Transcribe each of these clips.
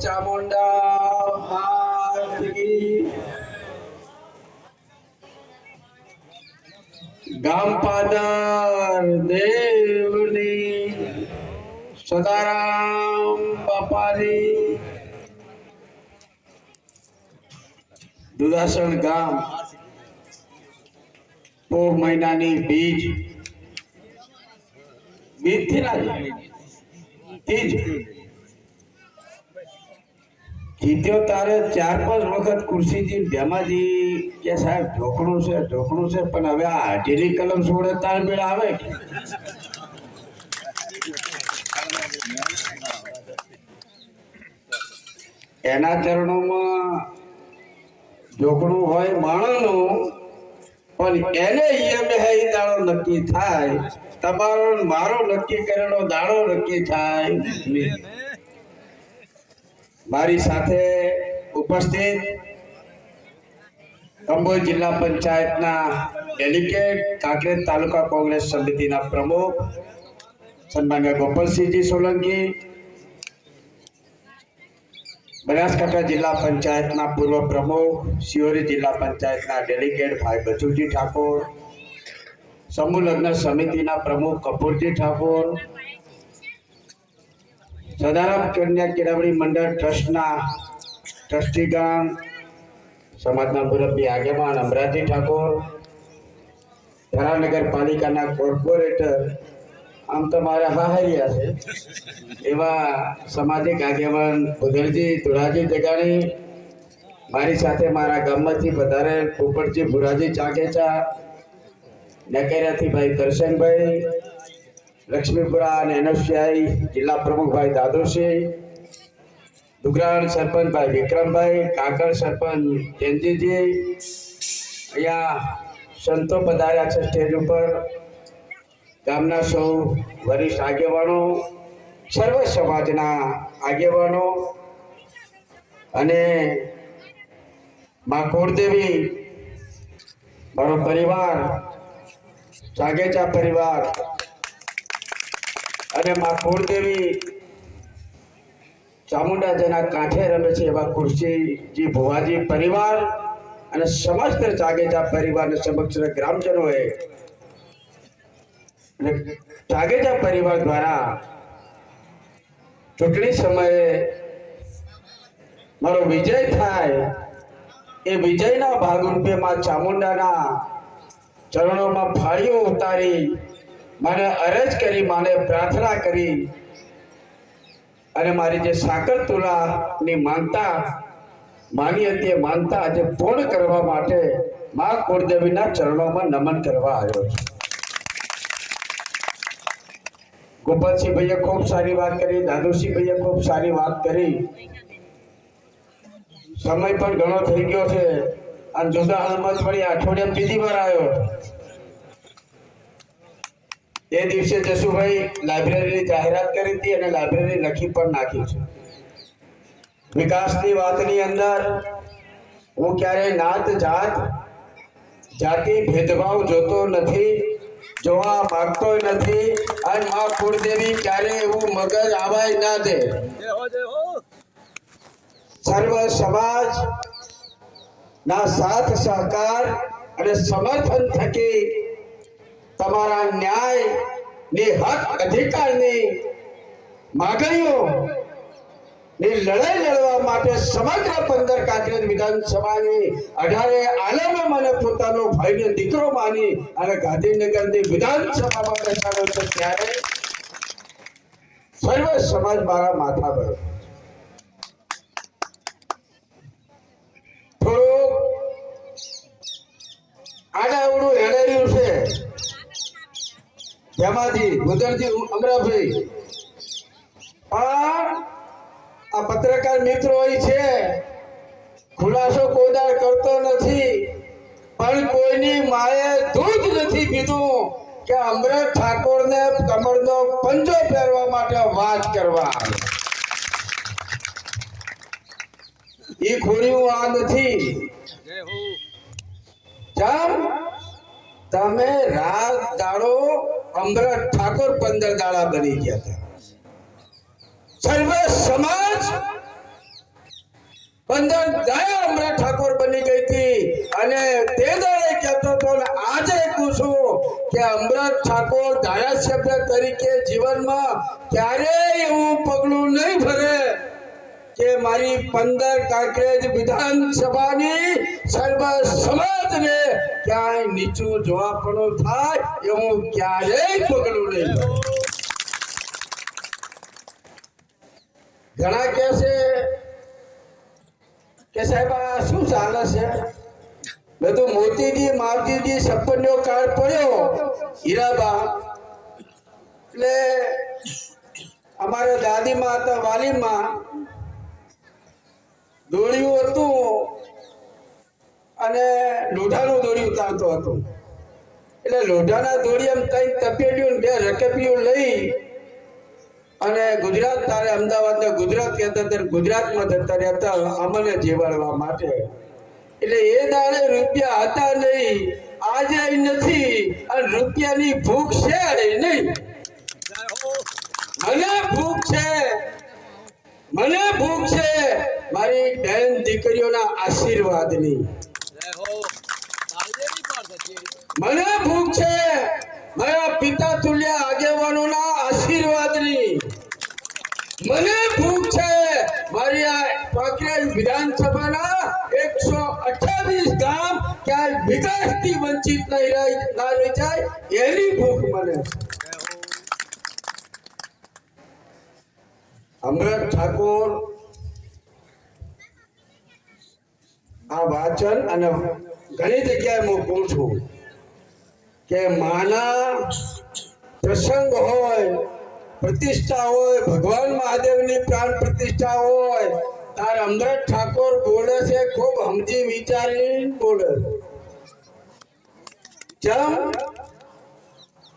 ચામુંડા હાથ કી ગામ પાદર દેવની સદારામ બાપાની દુધાસણ ગામ પોહ મહિનાની બીજ થી ના તીજ જીત્યો તારે 4-5 વખત ખુરશીજી ભેમાજી કે સાહેબ ઢોકણું છે પણ હવે આ હાજરી કલમ છોડે તાર મેળ આવે એના ચરણોમાં ઢોકણું હોય માણસનું પણ એને એ દાડો નક્કી થાય તમારો મારો નક્કી કરેલો દાડો નક્કી થાય મારી સાથે ઉપસ્થિત કંબોઈ જિલ્લા પંચાયતના ડેલિગેટ કાંકરેજ તાલુકા કોંગ્રેસ સમિતિના પ્રમુખ સન્માનીય ગોપાલસિંહજી સોલંકી, બનાસકાંઠા જિલ્લા પંચાયતના પૂર્વ પ્રમુખ, શિહોરી જિલ્લા પંચાયતના ડેલિગેટ ભાઈ બચુજી ઠાકોર, સમૂહ લગ્ન સમિતિના પ્રમુખ કપૂરજી ઠાકોર, સદારામ કન્યા કેળવણી મંડળ ટ્રસ્ટના ટ્રસ્ટીગણ, સમાજના મુરબ્બી આગેવાન અમરાજી ઠાકોર, થરા નગરપાલિકાના કોર્પોરેટર આમ તો મારા હાહરિયા છે એવા સામાજિક આગેવાન ઉદરજી ધુરાજી જગાણી, મારી સાથે મારા ગામમાંથી વધારે પોપટજી ભુરાજી ચાગેચા, નકેરાથી ભાઈ દર્શનભાઈ, લક્ષ્મીપુરા અને એનએફસીઆઈ જિલ્લા પ્રમુખ ભાઈ દાદુસિંહ, દુગરાણ સરપંચ ભાઈ વિક્રમભાઈ, કાકડ સરપંચ કેનજીજી, અહીંયા સંતો પધાર્યા છે સ્ટેજ ઉપર, ગામના સૌ વરિષ્ઠ આગેવાનો, સર્વ સમાજના આગેવાનો અને મા કુળદેવી, મારો પરિવાર, ચાગેચા પરિવાર અને મા કુળદેવી ચામુંડાજીના કાંઠે રમે છે એવા ખુરશીજી ભુવાજી પરિવાર અને સમસ્ત ચાગેચા પરિવાર અને સમગ્ર ગ્રામજનોએ ચાગેચા પરિવાર દ્વારા ચૂંટણી સમયે મારો વિજય થાય એ વિજયના ભાગરૂપે માં ચામુંડાના ચરણોમાં ફાળીઓ ઉતારી મને અરજ કરી, મને પ્રાર્થના કરી અને મારી જે સાકર તુલાની માનતા માની હતી એ માનતા આજે પૂર્ણ કરવા માટે મા કુળદેવીના ચરણોમાં નમન કરવા આવ્યો છું. ગોપાલસિંહ ભાઈએ ખૂબ સારી વાત કરી, દાદુસિંહ ભાઈએ ખૂબ સારી વાત કરી. સમય પણ ઘણો થઈ ગયો છે અને જુદા હાલમાં વળી અઠવાડિયા બીજી વાર આવ્યો. એ દિવસે જસુભાઈ લાઇબ્રેરીની જાહેરાત કરી હતી અને લાઇબ્રેરી લખી પણ નાખી છે. વિકાસની વાતની અંદર હું ક્યારેય નાત જાત જાતિ ભેદભાવ જોતો નથી, જોવા માંગતો નથી અને મા કુળદેવી ક્યારેય એવું મગજ આવાય ના દે. સર્વ સમાજ ના સાથ સહકાર અને સમર્થન થકી તમારા ન્યાય ની હક અધિકારની માગણીઓ ની લડાઈ લડવા માટે સમગ્ર 15 કાંકરેજ વિધાનસભાની 18 આલમે મને પોતાનો ભાઈને દીકરો માની અને ગાંધીનગરની વિધાનસભામાં બેસાડો છે ત્યારે સર્વ સમાજ મારા માથા પર થોડું આડાવડું હેડાયું છે. જેમાંથી ગુજરજી અમરાભાઈ પણ આ પત્રકાર મિત્રો હોય છે ખુલાસો કોદાળ કરતો નથી પણ કોઈની માએ દૂધ નથી પીધું કે અમરેશ ઠાકોરને કમરનો પંજો પહેરવા માટે વાત કરવા આવે. એ ખોર્યું આ નથી. તમે રાત દાડો અમરેશ ઠાકોર 15 દાડા બની ગયા હતા. સર્વ સમાજ 15 દાયા અમરા ઠાકોર બની ગઈ હતી અને તે દાડે કહેતો હતો ને આજે કહું છું કે અમૃત ઠાકોર ધારાસભ્ય તરીકે જીવનમાં ક્યારેય એવું પગલું નહીં ભરે કે મારી 15 કાંકરેજ વિધાનસભાની સર્વ સમાજને ક્યાંય નીચું જોવાપણું થાય એવું ક્યારેય પગલું નહીં ભરે. ઘણા કહે છે કે સાહેબ આ શું ચાલે છે? બધું મોતીજી માવજીજી સપનનો કાળ પડ્યો હીરાબા એટલે અમારા દાદીમાં હતા વાલીમાં દોડ્યું હતું અને લોઢાનું દોડી ઉતારતો હતો એટલે લોઢાના દોડી એમ 3 તપેલીઓ 2 રકેબીઓ લઈ અને ગુજરાત તારે અમદાવાદને ગુજરાત કહેતા ત્યારે ગુજરાતમાં જતા રહેતા અમને જીવાડવા માટે. એટલે એ દાડે રૂપિયા હતા નહીં, આજે નથી, અને રૂપિયાની ભૂખ છે નહીં. મને ભૂખ છે મારી બહેન દીકરીઓના આશીર્વાદની. મને ભૂખ છે મારા પિતા તુલ્ય આગેવાનોના આશીર્વાદની. મને ભૂખ છે મારી આ કાંકરેજ વિધાનસભાના 128 ગામ ક્યાંય વિકાસથી વંચિત ના રહી જાય એની ભૂખ મને છે. અમૃત ઠાકોર આ વાચન અને ઘણી જગ્યાએ હું કહું છું કે માના પ્રસંગ હોય, પ્રતિષ્ઠા હોય, ભગવાન મહાદેવની પ્રાણ પ્રતિષ્ઠા હોય, તાર અમૃત ઠાકોર બોલે છે ખૂબ સમજી વિચારીને બોલે. જેમ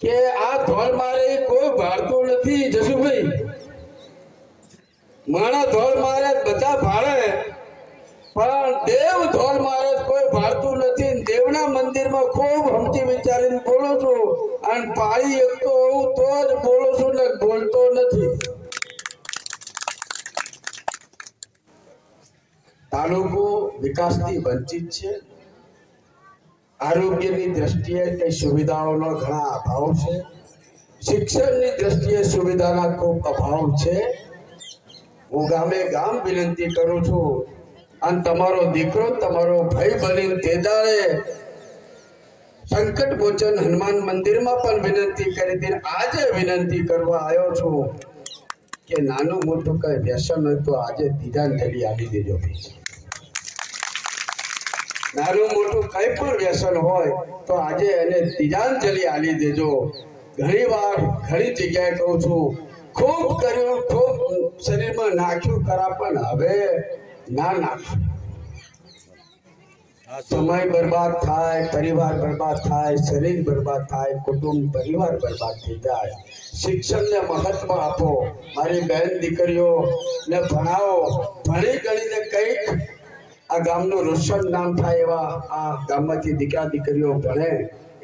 કે આ ધોળ મારે કોઈ ભાળતું નથી જસુભાઈ. માણા ધોળ મારે બધા ભાળે પણ દેવ ધોળ મારે કોઈ ભાળતું નથી. દેવના મંદિરમાં ખૂબ સમજી વિચારીને બોલું છું અને પાળી એકતો હું તો જ બોલું છું ને બોલતો નથી. તાલુકો વિકાસથી વંચિત છે. આરોગ્યની દ્રષ્ટિએ કઈ સુવિધાઓનો ઘણા અભાવ છે. શિક્ષણની દ્રષ્ટિએ સુવિધાના ખૂબ અભાવ છે. હું ગામે ગામ વિનંતી કરું છું અને તમારો દીકરો તમારો ભાઈ બનીને તે દાડે સંકટ મોચન હનુમાન મંદિરમાં પણ વિનંતી કરી હતી. આજે વિનંતી કરવા આવ્યો છું કે નાનું મોટું કઈ વ્યસન હોય તો આજે તિજાંજલિ આપી દેજો. નાનું મોટું કઈ પણ વ્યસન હોય તો આજે એને તિજાંજલિ આપી દેજો. ઘણી વાર ઘણી જગ્યાએ કહું છું ખૂબ કર્યું, ખૂબ શરીરમાં નાખ્યું ખરા પણ હવે ના નાખ્યું. સમય બરબાદ થાય, પરિવાર બરબાદ થાય, શરીર બરબાદ થાય, કુટુંબ પરિવાર બરબાદ થઈ જાય. શિક્ષણને મહત્વ આપો. મારી બહેન દીકરીઓને ભણાવો. ભણી ગણીને કંઈક આ ગામનું રોશન નામ થાય એવા આ ગામમાંથી દીકરા દીકરીઓ ભણે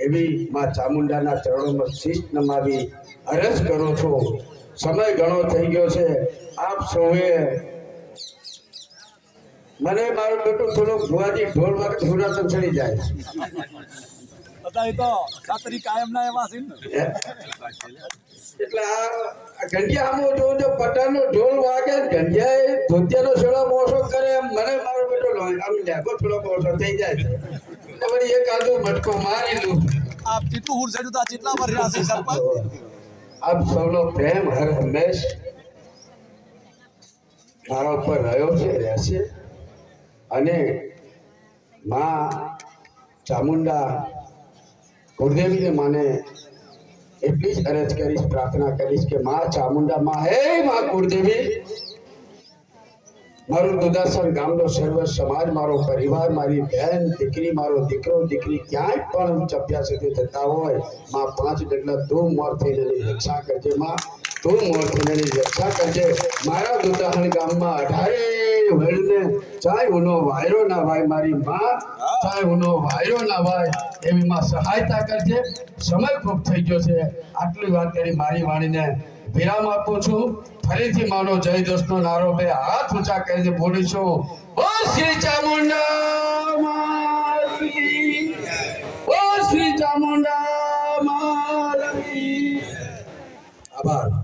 એવી માં ચામુંડાના ચરણોમાં શીશ નમાવી અરજ કરું છું. સમય ઘણો થઈ ગયો છે. આપ સૌએ મને મારું બેટું થોડુંક ભુવાજી ઢોલ વખત સુરત ચડી જાય. એટલે આ ઘંટિયા જોઉં જો પટાનો ઢોલ વાગે, ઘંટિયા ધોતિયાનો છોડો મોસો કરે એમ મને મારો બેટો આમ લેગો થોડો મોસો થઈ જાય. એટલે વળી એક આદુ મટકો મારી લઉં. આપ સૌનો પ્રેમ હર હંમેશ મારા ઉપર રહ્યો છે, રહેશે. અને માં ચામુંડા કુળદેવીને માને એટલી જ અરજ કરીશ, પ્રાર્થના કરીશ કે માં ચામુંડા માં હે માં કુળદેવી, મારું દુદાસન ગામનો સર્વ સમાજ, મારો પરિવાર, મારી બહેન દીકરી, મારો દીકરો દીકરી ક્યાંય પણ ચપ્યા સુધી થતા હોય માં 5 ડગલા તું મોર થઈને રક્ષા કરજે. માં તું મોર થઈને રક્ષા કરજે. મારા દુદાસન ગામમાં 18 વળને ચાય ઉનો વાયરો ના ભાઈ મારી માં ચાય ઉનો વાયરો ના ભાઈ એવી માં સહાયતા કરજે સમય ખૂબ થઈ ગયો છે આટલી વાત કરી મારી વાણીને વિરામ આપું છું ફરીથી માનો જય દોસ્તનો નારો બે હાથ ઊંચા કરીને બોલીશું ઓ શ્રી ચામુંડા મારી ઓ શ્રી ચામુંડા મારી આભાર